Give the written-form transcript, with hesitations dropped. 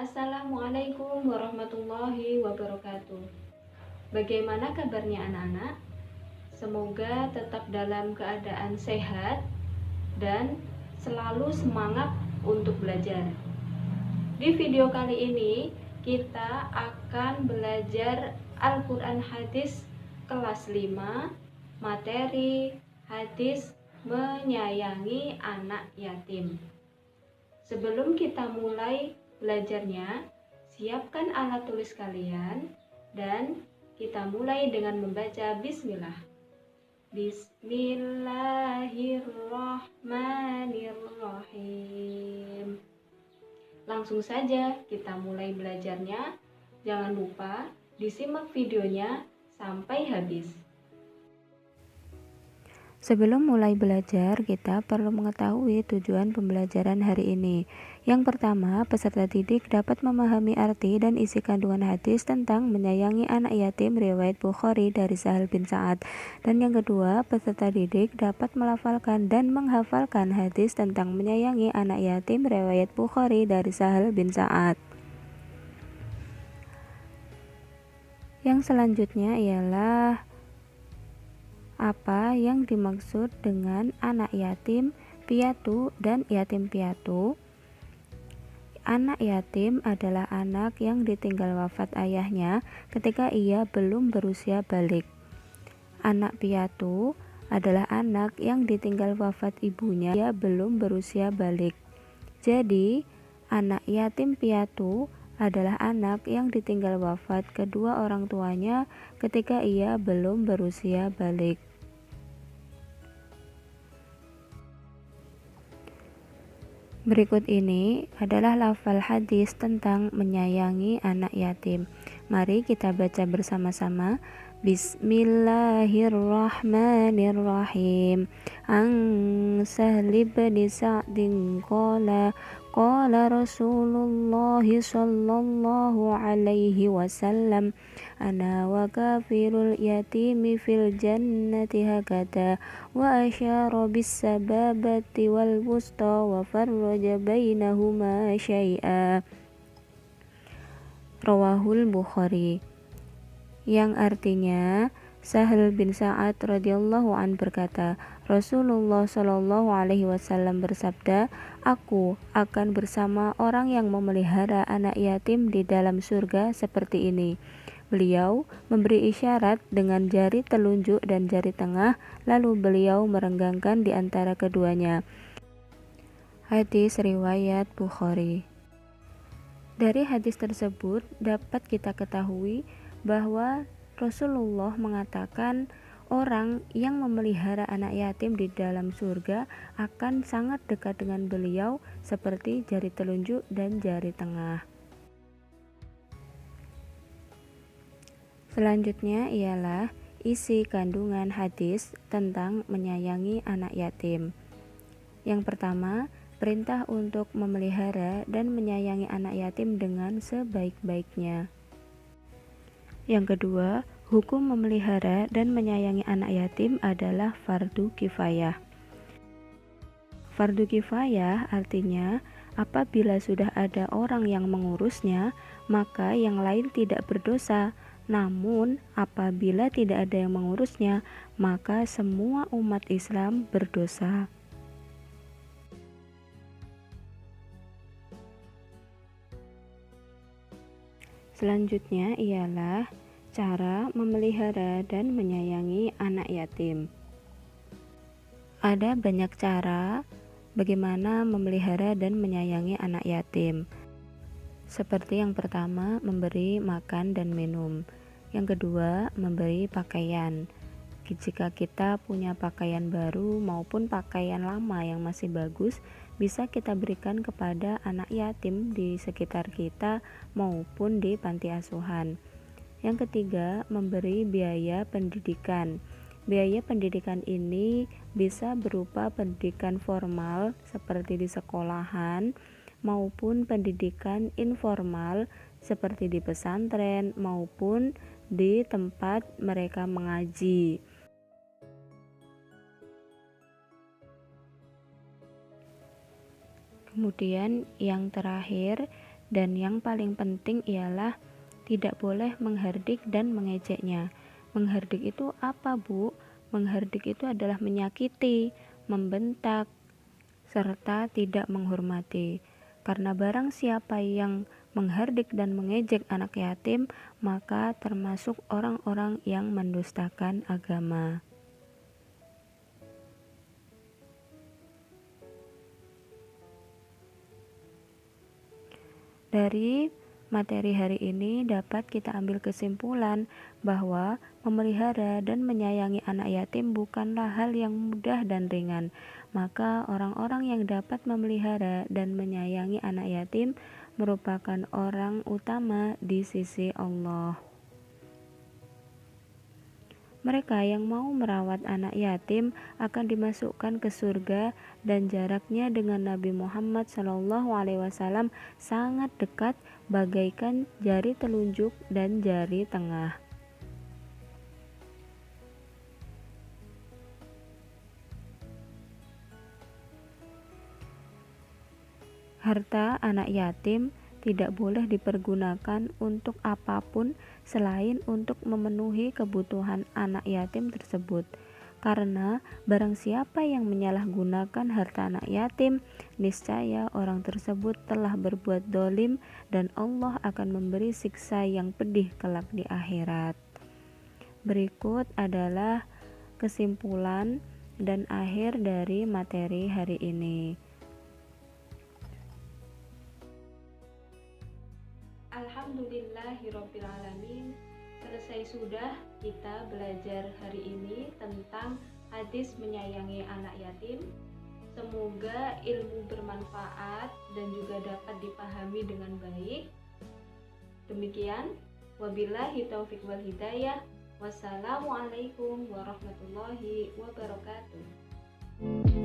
Assalamualaikum warahmatullahi wabarakatuh. Bagaimana kabarnya anak-anak? Semoga tetap dalam keadaan sehat dan selalu semangat untuk belajar. Di video kali ini kita akan belajar Al-Quran Hadis kelas 5, materi hadis menyayangi anak yatim. Sebelum kita mulai belajarnya, siapkan alat tulis kalian dan kita mulai dengan membaca bismillah. Bismillahirrahmanirrahim. Langsung saja kita mulai belajarnya. Jangan lupa disimak videonya sampai habis. Sebelum mulai belajar, kita perlu mengetahui tujuan pembelajaran hari ini. Yang pertama, peserta didik dapat memahami arti dan isi kandungan hadis tentang menyayangi anak yatim riwayat Bukhari dari Sahal bin Sa'ad. Dan yang kedua, peserta didik dapat melafalkan dan menghafalkan hadis tentang menyayangi anak yatim riwayat Bukhari dari Sahal bin Sa'ad. Yang selanjutnya ialah apa yang dimaksud dengan anak yatim piatu dan yatim piatu. Anak yatim adalah anak yang ditinggal wafat ayahnya ketika ia belum berusia balik. Anak piatu adalah anak yang ditinggal wafat ibunya ia belum berusia balik. Jadi, anak yatim piatu adalah anak yang ditinggal wafat kedua orang tuanya ketika ia belum berusia balik. Berikut ini adalah lafal hadis tentang menyayangi anak yatim. Mari kita baca bersama-sama. Bismillahirrahmanirrahim. An Sahl bin Sa'din qala Rasulullah sallallahu alaihi wasallam ana wa kafirul yatimi fil jannati hakata wa asyara bis sababati wal wusta wa farraja bainahuma syai'a. Rawahul Bukhari. Yang artinya, Sahal bin Sa'ad radhiyallahu an berkata, Rasulullah shallallahu alaihi wasallam bersabda, aku akan bersama orang yang memelihara anak yatim di dalam surga seperti ini. Beliau memberi isyarat dengan jari telunjuk dan jari tengah, lalu beliau merenggangkan di antara keduanya. Hadis riwayat Bukhari. Dari hadis tersebut dapat kita ketahui bahwa Rasulullah mengatakan orang yang memelihara anak yatim di dalam surga akan sangat dekat dengan beliau seperti jari telunjuk dan jari tengah. Selanjutnya ialah isi kandungan hadis tentang menyayangi anak yatim. Yang pertama, perintah untuk memelihara dan menyayangi anak yatim dengan sebaik-baiknya. Yang kedua, hukum memelihara dan menyayangi anak yatim adalah fardu kifayah. Fardu kifayah artinya apabila sudah ada orang yang mengurusnya, maka yang lain tidak berdosa. Namun, apabila tidak ada yang mengurusnya, maka semua umat Islam berdosa. Selanjutnya ialah cara memelihara dan menyayangi anak yatim. Ada banyak cara bagaimana memelihara dan menyayangi anak yatim. Seperti yang pertama, memberi makan dan minum. Yang kedua, memberi pakaian. Jika kita punya pakaian baru maupun pakaian lama yang masih bagus, bisa kita berikan kepada anak yatim di sekitar kita maupun di panti asuhan. Yang ketiga, memberi biaya pendidikan. Biaya pendidikan ini bisa berupa pendidikan formal seperti di sekolahan maupun pendidikan informal seperti di pesantren maupun di tempat mereka mengaji. Kemudian yang terakhir Dan yang paling penting ialah tidak boleh menghardik dan mengejeknya. Menghardik itu apa, Bu? Menghardik itu adalah menyakiti, membentak, serta tidak menghormati. Karena barang siapa yang menghardik dan mengejek anak yatim, maka termasuk orang-orang yang mendustakan agama. Dari materi hari ini dapat kita ambil kesimpulan bahwa memelihara dan menyayangi anak yatim bukanlah hal yang mudah dan ringan. Maka orang-orang yang dapat memelihara dan menyayangi anak yatim merupakan orang utama di sisi Allah. Mereka yang mau merawat anak yatim akan dimasukkan ke surga dan jaraknya dengan Nabi Muhammad SAW sangat dekat bagaikan jari telunjuk dan jari tengah. Harta anak yatim tidak boleh dipergunakan untuk apapun selain untuk memenuhi kebutuhan anak yatim tersebut. Karena barang siapa yang menyalahgunakan harta anak yatim, niscaya orang tersebut telah berbuat dolim dan Allah akan memberi siksa yang pedih kelak di akhirat. Berikut adalah kesimpulan dan akhir dari materi hari ini. Alhamdulillahirobbilalamin. Selesai sudah kita belajar hari ini tentang hadis menyayangi anak yatim. Semoga ilmu bermanfaat dan juga dapat dipahami dengan baik. Demikian, wabillahi taufiq wal hidayah. Wassalamualaikum warahmatullahi wabarakatuh.